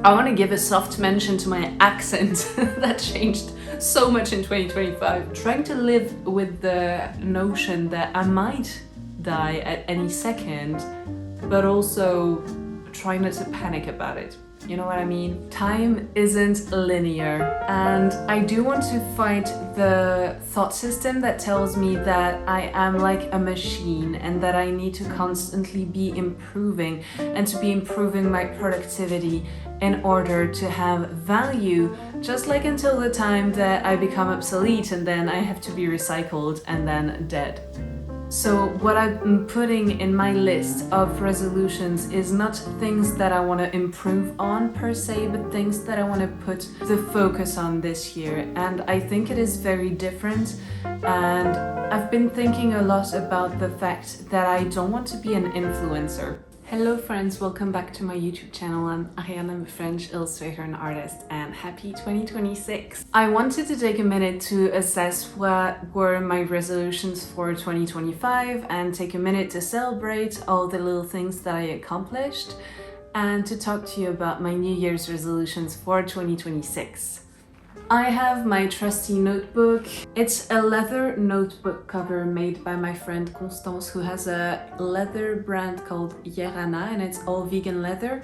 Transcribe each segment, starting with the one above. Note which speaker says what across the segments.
Speaker 1: I want to give a soft mention to my accent that changed so much in 2025. Trying to live with the notion that I might die at any second, but also trying not to panic about it. You know what I mean? Time isn't linear, and I do want to fight the thought system that tells me that I am like a machine and that I need to constantly be improving and to be improving my productivity in order to have value, just like until the time that I become obsolete and then I have to be recycled and then dead. So what I'm putting in my list of resolutions is not things that I want to improve on per se, but things that I want to put the focus on this year. And I think it is very different. And I've been thinking a lot about the fact that I don't want to be an influencer. Hello friends, welcome back to my YouTube channel. I'm Ariane, I'm a French illustrator and artist, and happy 2026. I wanted to take a minute to assess what were my resolutions for 2025 and take a minute to celebrate all the little things that I accomplished and to talk to you about my New Year's resolutions for 2026. I have my trusty notebook. It's a leather notebook cover made by my friend Constance, who has a leather brand called Yerana, and it's all vegan leather.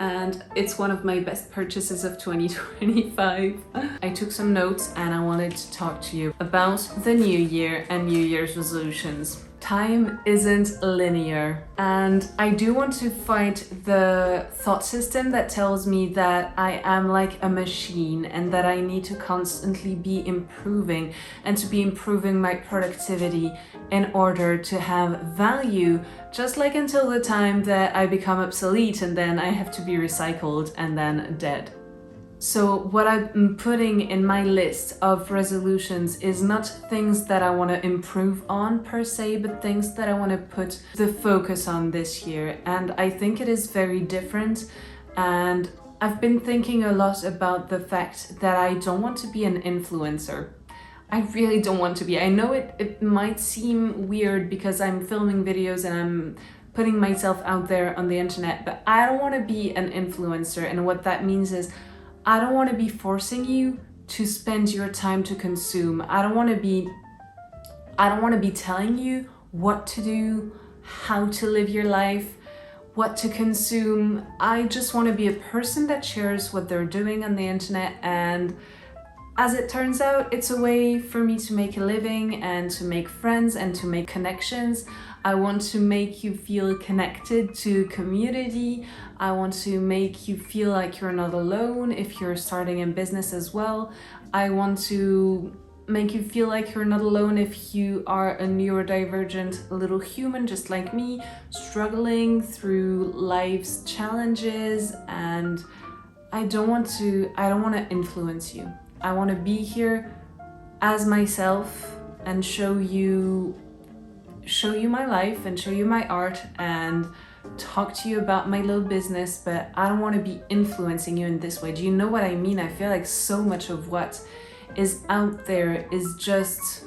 Speaker 1: And it's one of my best purchases of 2025. I took some notes and I wanted to talk to you about the new year and New Year's resolutions. Time isn't linear, and I do want to fight the thought system that tells me that I am like a machine and that I need to constantly be improving and to be improving my productivity in order to have value, just like until the time that I become obsolete and then I have to be recycled and then dead. So what I'm putting in my list of resolutions is not things that I want to improve on per se, but things that I want to put the focus on this year. And I think it is very different. And I've been thinking a lot about the fact that I don't want to be an influencer. I really don't want to be. I know it might seem weird because I'm filming videos and I'm putting myself out there on the internet, but I don't want to be an influencer. And what that means is I don't want to be forcing you to spend your time to consume. I don't want to be telling you what to do, how to live your life, what to consume. I just want to be a person that shares what they're doing on the internet, and as it turns out, it's a way for me to make a living and to make friends and to make connections. I want to make you feel connected to community. I want to make you feel like you're not alone if you're starting a business as well. I want to make you feel like you're not alone if you are a neurodivergent little human just like me, struggling through life's challenges. And I don't want to influence you. I want to be here as myself and show you my life and show you my art and talk to you about my little business, but I don't want to be influencing you in this way. Do you know what I mean? I feel like so much of what is out there is just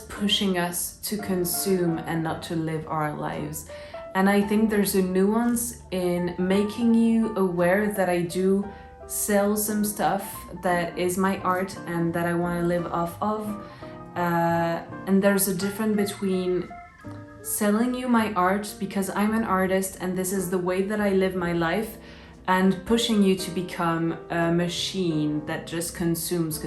Speaker 1: pushing us to consume and not to live our lives. And I think there's a nuance in making you aware that I do sell some stuff that is my art and that I want to live off of. And there's a difference between selling you my art because I'm an artist and this is the way that I live my life, and pushing you to become a machine that just consumes.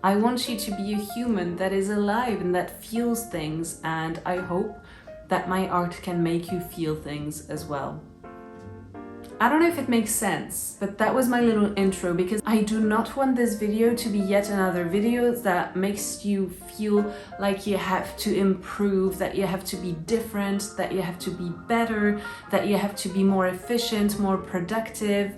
Speaker 1: I want you to be a human that is alive and that feels things, and I hope that my art can make you feel things as well. I don't know if it makes sense, but that was my little intro, because I do not want this video to be yet another video that makes you feel like you have to improve, that you have to be different, that you have to be better, that you have to be more efficient, more productive.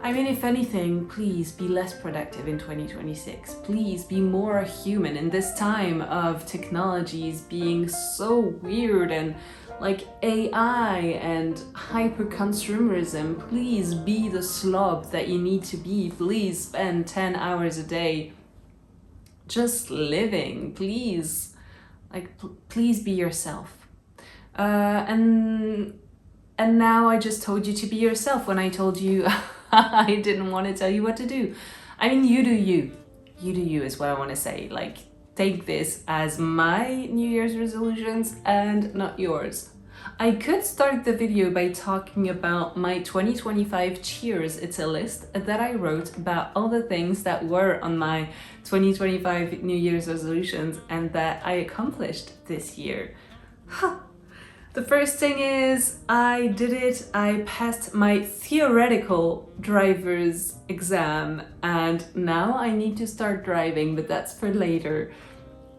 Speaker 1: I mean, if anything, please be less productive in 2026. Please be more human in this time of technologies being so weird and like AI and hyper-consumerism. Please be the slob that you need to be. Please spend 10 hours a day just living. Please, please be yourself. And And now I just told you to be yourself when I told you I didn't want to tell you what to do. I mean, you do you. You do you is what I want to say. Like, take this as my New Year's resolutions and not yours. I could start the video by talking about my 2025 cheers. It's a list that I wrote about all the things that were on my 2025 New Year's resolutions and that I accomplished this year. The first thing is I did it. I passed my theoretical driver's exam and now I need to start driving, but that's for later.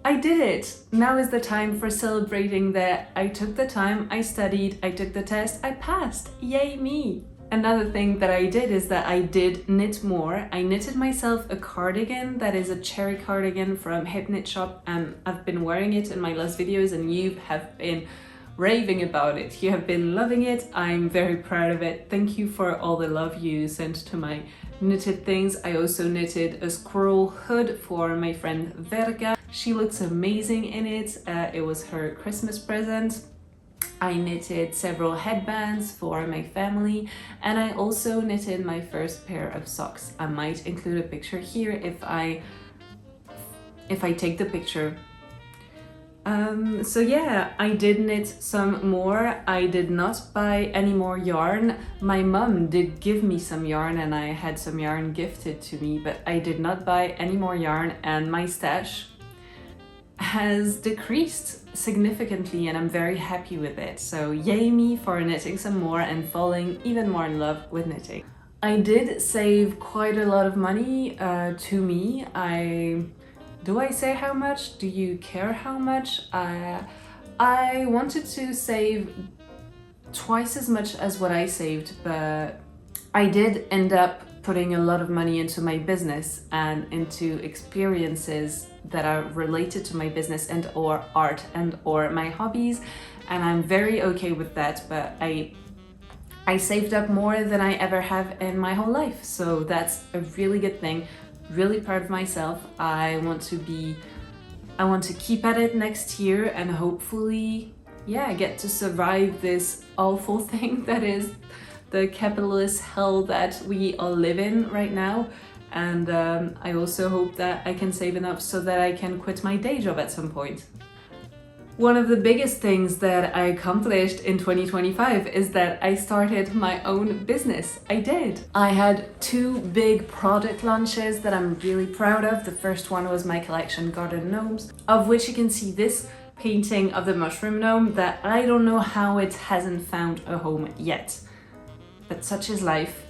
Speaker 1: I did it. Now is the time for celebrating that I took the time, I studied, I took the test, I passed. Yay me! Another thing that I did is that I did knit more. I knitted myself a cardigan that is a cherry cardigan from Hip Knit Shop, and I've been wearing it in my last videos and you have been raving about it. You have been loving it. I'm very proud of it. Thank you for all the love you sent to my knitted things. I also knitted a squirrel hood for my friend Verga. She looks amazing in it. It was her Christmas present. I knitted several headbands for my family and I also knitted my first pair of socks. I might include a picture here if I take the picture. So yeah, I did knit some more. I did not buy any more yarn. My mum did give me some yarn and I had some yarn gifted to me, but I did not buy any more yarn and my stash has decreased significantly and I'm very happy with it. So yay me for knitting some more and falling even more in love with knitting. I did save quite a lot of money to me. Do I say how much? Do you care how much? I wanted to save twice as much as what I saved, but I did end up putting a lot of money into my business and into experiences that are related to my business and or art and or my hobbies, and I'm very okay with that, but I saved up more than I ever have in my whole life, so that's a really good thing. Really proud of myself. I want to keep at it next year and hopefully, yeah, get to survive this awful thing that is the capitalist hell that we all live in right now. And I also hope that I can save enough so that I can quit my day job at some point. One of the biggest things that I accomplished in 2025 is that I started my own business. I did. I had 2 big product launches that I'm really proud of. The first one was my collection Garden Gnomes, of which you can see this painting of the mushroom gnome that I don't know how it hasn't found a home yet. But such is life.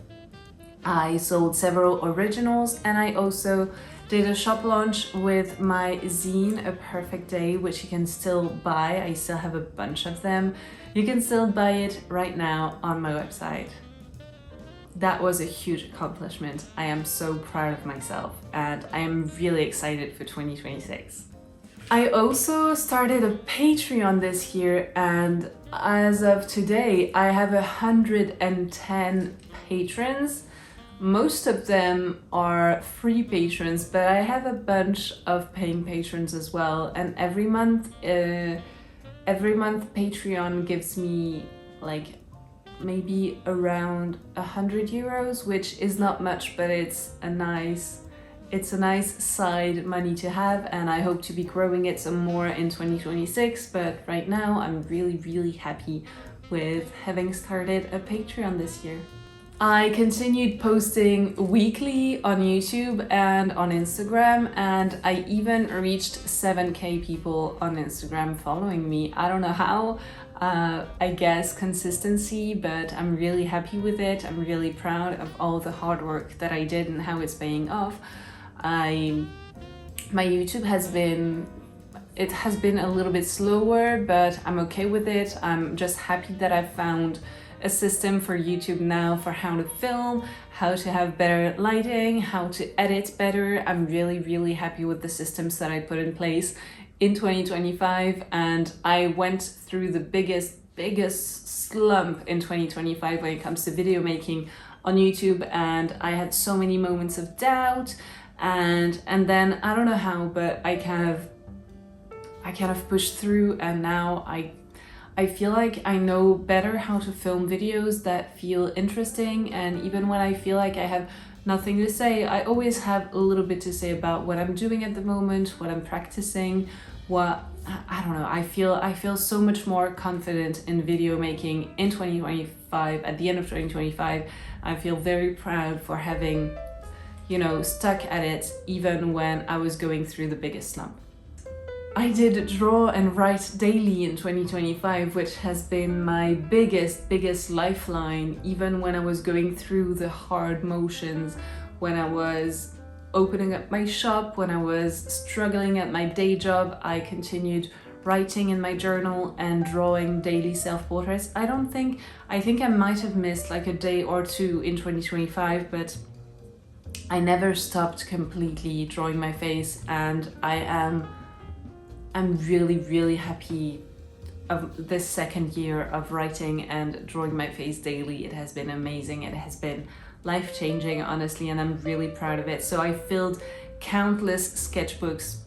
Speaker 1: I sold several originals and I also did a shop launch with my zine, A Perfect Day, which you can still buy. I still have a bunch of them. You can still buy it right now on my website. That was a huge accomplishment. I am so proud of myself and I am really excited for 2026. I also started a Patreon this year and as of today, I have 110 patrons. Most of them are free patrons, but I have a bunch of paying patrons as well. And every month Patreon gives me like maybe around 100 euros, which is not much, but it's a nice side money to have. And I hope to be growing it some more in 2026. But right now I'm really happy with having started a Patreon this year. I continued posting weekly on YouTube and on Instagram, and I even reached 7K people on Instagram following me. I don't know how, I guess consistency, but I'm really happy with it. I'm really proud of all the hard work that I did and how it's paying off. My YouTube has been a little bit slower, but I'm okay with it. I'm just happy that I've found a system for YouTube now for how to film, how to have better lighting, how to edit better. I'm really happy with the systems that I put in place in 2025, and I went through the biggest slump in 2025 when it comes to video making on YouTube, and I had so many moments of doubt and then I don't know how, but I kind of pushed through, and now I feel like I know better how to film videos that feel interesting, and even when I feel like I have nothing to say, I always have a little bit to say about what I'm doing at the moment, what I'm practicing, I don't know, I feel so much more confident in video making in 2025, at the end of 2025. I feel very proud for having, stuck at it even when I was going through the biggest slump. I did draw and write daily in 2025, which has been my biggest lifeline, even when I was going through the hard motions, when I was opening up my shop, when I was struggling at my day job. I continued writing in my journal and drawing daily self-portraits. I think I might have missed like a day or two in 2025, but I never stopped completely drawing my face, and I'm really happy of this second year of writing and drawing my face daily. It has been amazing. It has been life-changing, honestly, and I'm really proud of it. So I filled countless sketchbooks.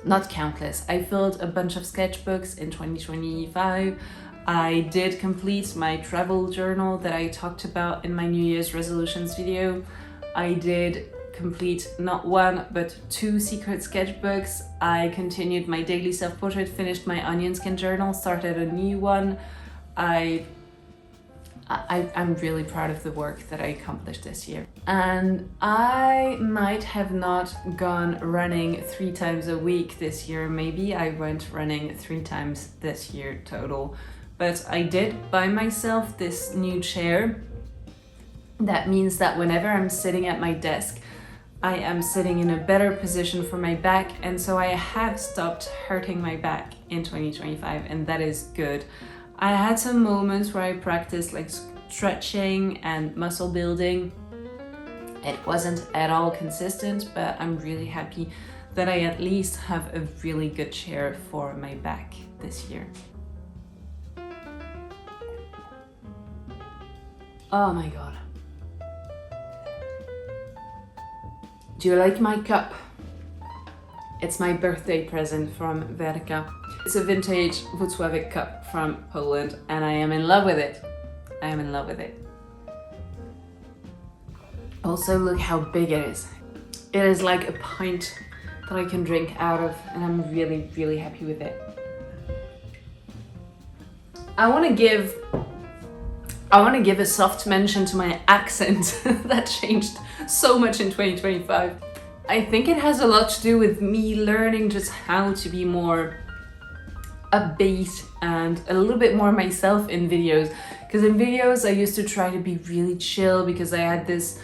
Speaker 1: Not countless, I filled a bunch of sketchbooks in 2025. I did complete my travel journal that I talked about in my New Year's resolutions video. I did complete not one but 2 secret sketchbooks. I continued my daily self-portrait, finished my onion skin journal, started a new one. I'm really proud of the work that I accomplished this year. And I might have not gone running 3 times a week this year. Maybe I went running 3 times this year total. But I did buy myself this new chair. That means that whenever I'm sitting at my desk, I am sitting in a better position for my back, and so I have stopped hurting my back in 2025, and that is good. I had some moments where I practiced like stretching and muscle building. It wasn't at all consistent, but I'm really happy that I at least have a really good chair for my back this year. Oh my god. Do you like my cup? It's my birthday present from Werka. It's a vintage Włocławek cup from Poland, and I am in love with it. I am in love with it. Also, look how big it is. It is like a pint that I can drink out of, and I'm really happy with it. I want to give a soft mention to my accent that changed so much in 2025. I think it has a lot to do with me learning just how to be more upbeat and a little bit more myself in videos. Because in videos I used to try to be really chill because I had this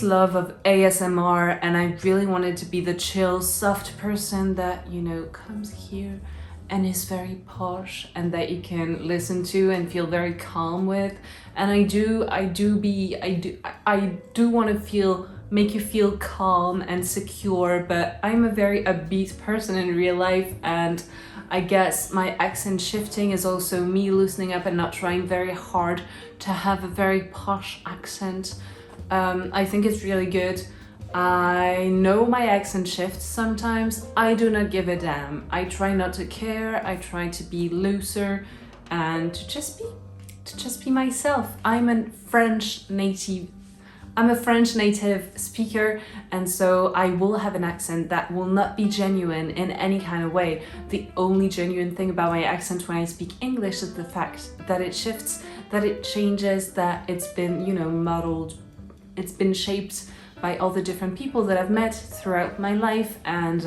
Speaker 1: love of ASMR, and I really wanted to be the chill, soft person that, comes here and is very posh and that you can listen to and feel very calm with. And I do want to make you feel calm and secure, but I'm a very upbeat person in real life, and I guess my accent shifting is also me loosening up and not trying very hard to have a very posh accent. I think it's really good. I know my accent shifts sometimes. I do not give a damn. I try not to care. I try to be looser and to just be myself. I'm a French native speaker, and so I will have an accent that will not be genuine in any kind of way. The only genuine thing about my accent when I speak English is the fact that it shifts, that it changes, that it's been, modeled, it's been shaped by all the different people that I've met throughout my life, and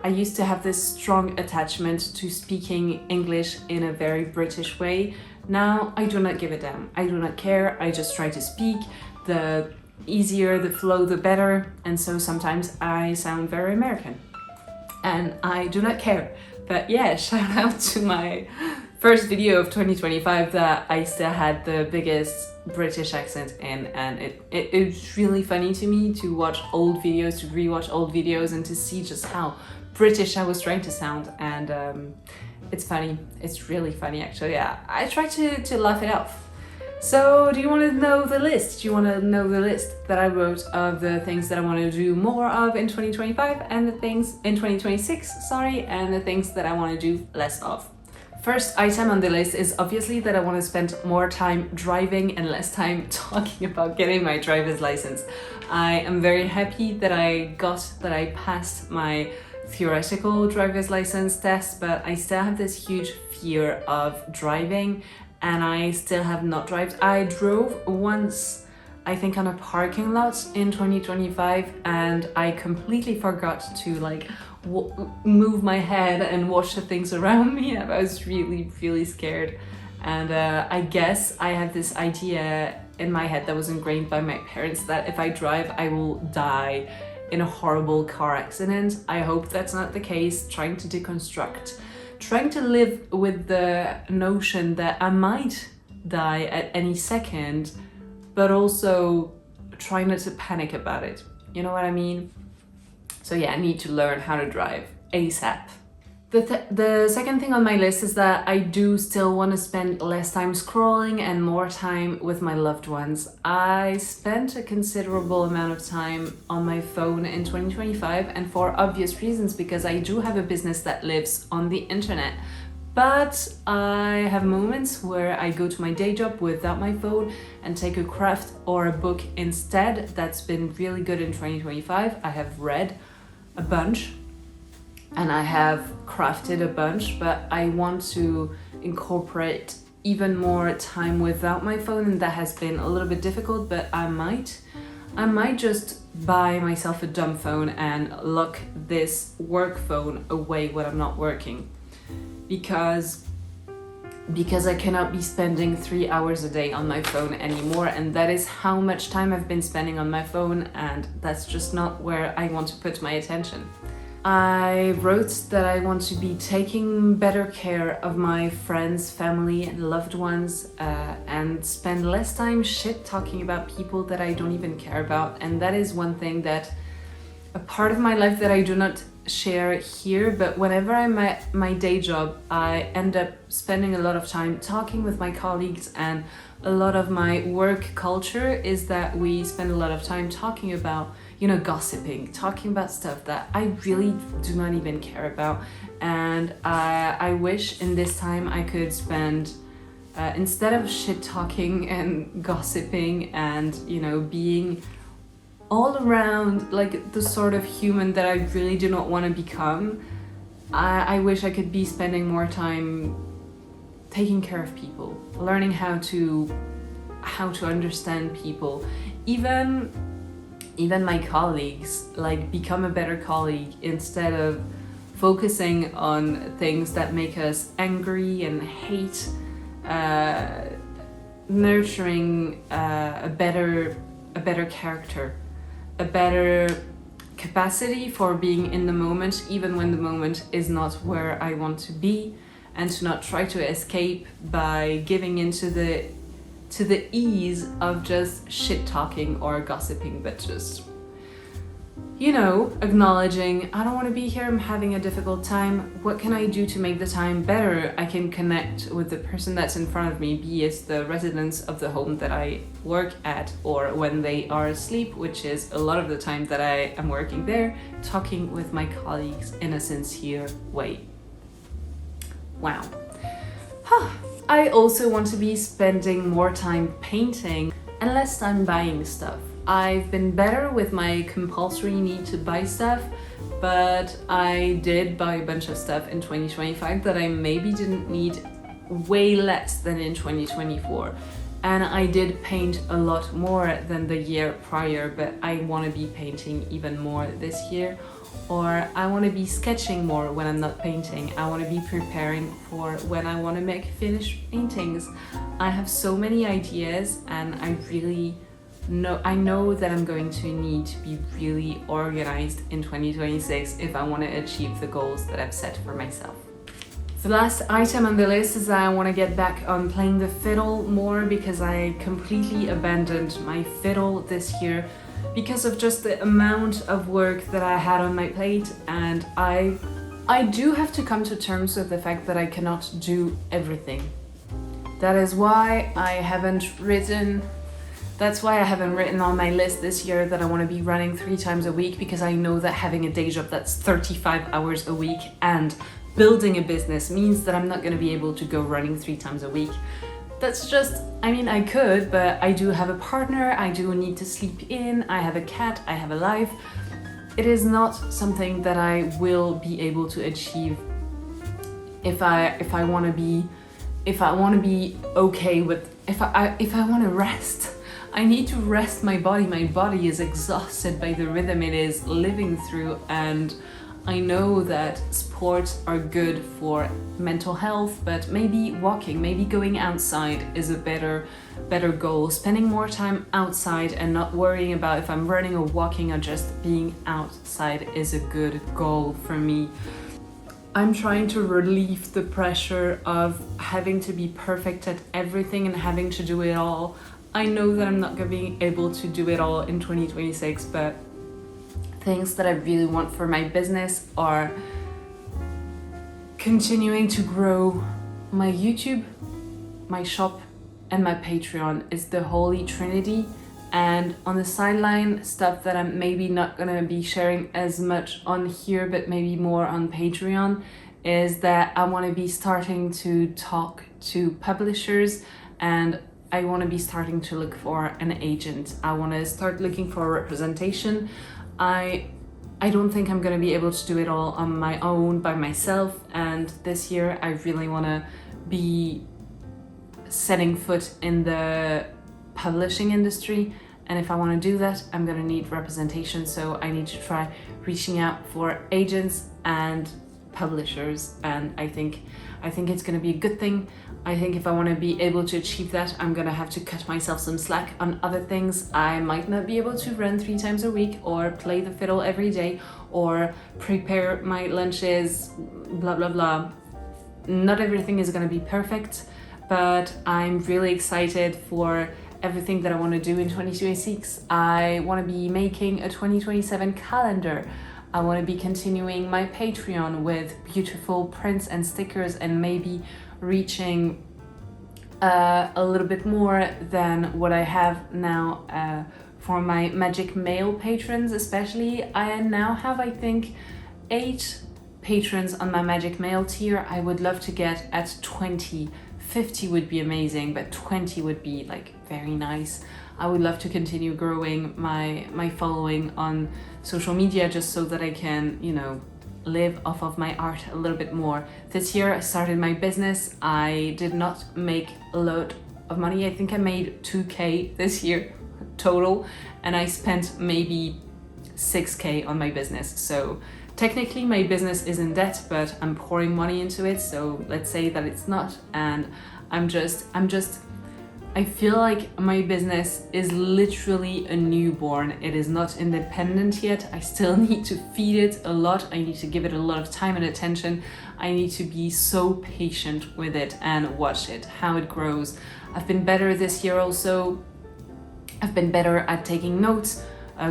Speaker 1: I used to have this strong attachment to speaking English in a very British way. Now I do not give a damn. I do not care. I just try to speak. The easier the flow, the better, and so sometimes I sound very American, and I do not care. But yeah, shout out to my first video of 2025 that I still had the biggest British accent in, and it's really funny to me to watch old videos, to rewatch old videos, and to see just how British I was trying to sound, and it's funny. It's really funny, actually. Yeah, I try to laugh it off. So do you want to know the list? Do you want to know the list that I wrote of the things that I want to do more of in 2025 and the things in 2026, and the things that I want to do less of? First item on the list is obviously that I want to spend more time driving and less time talking about getting my driver's license. I am very happy that I passed my theoretical driver's license test, but I still have this huge fear of driving and I still have not driven. I drove once, I think on a parking lot in 2025, and I completely forgot to like move my head and watch the things around me. I was really scared, and I guess I have this idea in my head that was ingrained by my parents that if I drive I will die in a horrible car accident. I hope that's not the case. Trying to deconstruct, trying to live with the notion that I might die at any second, but also try not to panic about it. You know what I mean? So yeah, I need to learn how to drive ASAP. The second thing on my list is that I do still want to spend less time scrolling and more time with my loved ones. I spent a considerable amount of time on my phone in 2025, and for obvious reasons, because I do have a business that lives on the internet. But I have moments where I go to my day job without my phone and take a craft or a book instead. That's been really good in 2025. I have read a bunch and I have crafted a bunch, but I want to incorporate even more time without my phone, and that has been a little bit difficult, but I might just buy myself a dumb phone and lock this work phone away when I'm not working. Because I cannot be spending 3 hours a day on my phone anymore, and that is how much time I've been spending on my phone, and that's just not where I want to put my attention. I wrote that I want to be taking better care of my friends, family and loved ones, and spend less time shit talking about people that I don't even care about. And that is one thing that a part of my life that I do not share here, but whenever I'm at my day job, I end up spending a lot of time talking with my colleagues, and a lot of my work culture is that we spend a lot of time talking about, gossiping, talking about stuff that I really do not even care about. And I wish in this time I could spend, instead of shit talking and gossiping and, being all around like the sort of human that I really do not want to become, I wish I could be spending more time taking care of people, learning how to understand people, even my colleagues, like become a better colleague instead of focusing on things that make us angry and hate, nurturing a better character, a better capacity for being in the moment, even when the moment is not where I want to be, and to not try to escape by giving into the ease of just shit talking or gossiping, but just, acknowledging, I don't want to be here, I'm having a difficult time. What can I do to make the time better? I can connect with the person that's in front of me, be it the residents of the home that I work at, or when they are asleep, which is a lot of the time that I am working there, talking with my colleagues in a sincere way. Wow. I also want to be spending more time painting and less time buying stuff. I've been better with my compulsory need to buy stuff, but I did buy a bunch of stuff in 2025 that I maybe didn't need, way less than in 2024. And I did paint a lot more than the year prior, but I want to be painting even more this year. Or I want to be sketching more when I'm not painting. I want to be preparing for when I want to make finished paintings. I have so many ideas, and I know that I'm going to need to be really organized in 2026 if I want to achieve the goals that I've set for myself. The last item on the list is that I want to get back on playing the fiddle more, because I completely abandoned my fiddle this year because of just the amount of work that I had on my plate, and I do have to come to terms with the fact that I cannot do everything. That is why I haven't written on my list this year that I want to be running 3 times a week, because I know that having a day job that's 35 hours a week and building a business means that I'm not going to be able to go running 3 times a week. That's just, I mean, I could, but I do have a partner, I do need to sleep in, I have a cat, I have a life. It is not something that I will be able to achieve if I want to be okay with, if I want to rest. I need to rest my body. My body is exhausted by the rhythm it is living through, and I know that sports are good for mental health, but maybe walking, maybe going outside is a better goal. Spending more time outside and not worrying about if I'm running or walking or just being outside is a good goal for me. I'm trying to relieve the pressure of having to be perfect at everything and having to do it all. I know that I'm not going to be able to do it all in 2026, but things that I really want for my business are continuing to grow my YouTube, my shop, and my Patreon. It's the holy trinity. And on the sideline, stuff that I'm maybe not gonna be sharing as much on here, but maybe more on Patreon, is that I wanna be starting to talk to publishers, and I wanna be starting to look for an agent. I wanna start looking for representation. I don't think I'm gonna be able to do it all on my own by myself, and this year I really wanna be setting foot in the publishing industry, and if I want to do that, I'm gonna need representation. So I need to try reaching out for agents and publishers, and I think it's gonna be a good thing. I think if I want to be able to achieve that, I'm gonna have to cut myself some slack on other things. I might not be able to run 3 times a week or play the fiddle every day or prepare my lunches, blah blah blah. Not everything is gonna be perfect, but I'm really excited for everything that I want to do in 2026. I want to be making a 2027 calendar. I want to be continuing my Patreon with beautiful prints and stickers, and maybe reaching a little bit more than what I have now for my Magic Mail patrons especially. I now have, I think, 8 patrons on my Magic Mail tier. I would love to get at 20. 50 would be amazing, but 20 would be like very nice. I would love to continue growing my following on social media, just so that I can, you know, live off of my art a little bit more. This year I started my business. I did not make a lot of money. I think I made 2K this year total, and I spent maybe 6K on my business. So technically my business is in debt, but I'm pouring money into it, so let's say that it's not. And I feel like my business is literally a newborn. It is not independent yet. I still need to feed it a lot. I need to give it a lot of time and attention. I need to be so patient with it and watch it, how it grows. I've been better this year also. I've been better at taking notes,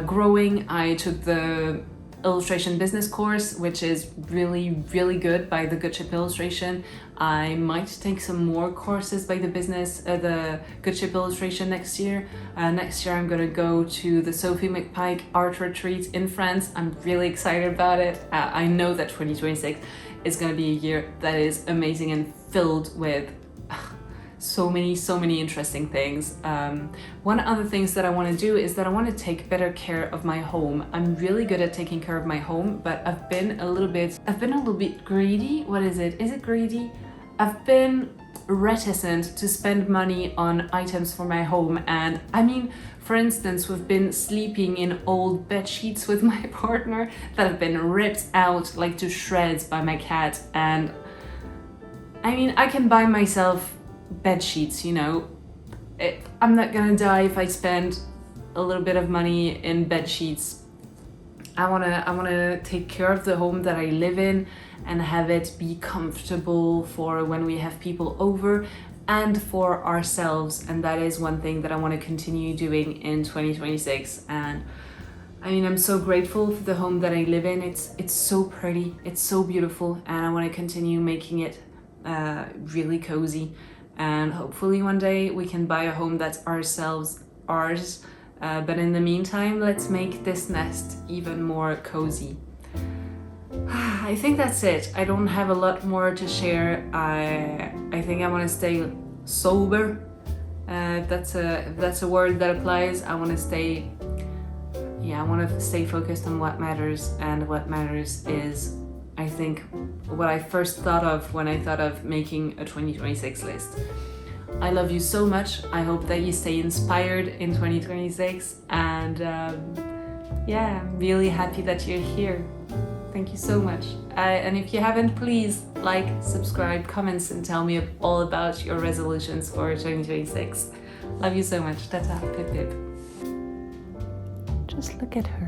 Speaker 1: growing. I took the illustration business course, which is really good, by the Good Ship Illustration. I might take some more courses by the Good Ship Illustration next year. Next year I'm gonna go to the Sophie McPike art retreat in France. I'm really excited about it. I know that 2026 is gonna be a year that is amazing and filled with so many interesting things. One other things that I want to do is that I want to take better care of my home. I'm really good at taking care of my home, but I've been a little bit greedy. What is it? Is it greedy? I've been reticent to spend money on items for my home, and I mean, for instance, we've been sleeping in old bed sheets with my partner that have been ripped out like to shreds by my cat, and I mean, I can buy myself bed sheets, you know. I'm not gonna die if I spend a little bit of money in bed sheets. I wanna take care of the home that I live in and have it be comfortable for when we have people over and for ourselves, and that is one thing that I want to continue doing in 2026. And I mean, I'm so grateful for the home that I live in. It's so pretty, it's so beautiful, and I want to continue making it really cozy. And hopefully one day we can buy a home that's ours. But in the meantime, let's make this nest even more cozy. I think that's it. I don't have a lot more to share. I think I want to stay sober. That's a word that applies. I want to stay focused on what matters, and what matters is, I think, what I first thought of when I thought of making a 2026 list. I love you so much. I hope that you stay inspired in 2026, and I'm really happy that you're here. Thank you so much. And if you haven't, please like, subscribe, comments, and tell me all about your resolutions for 2026. Love you so much. Tata, pip pip. Just look at her.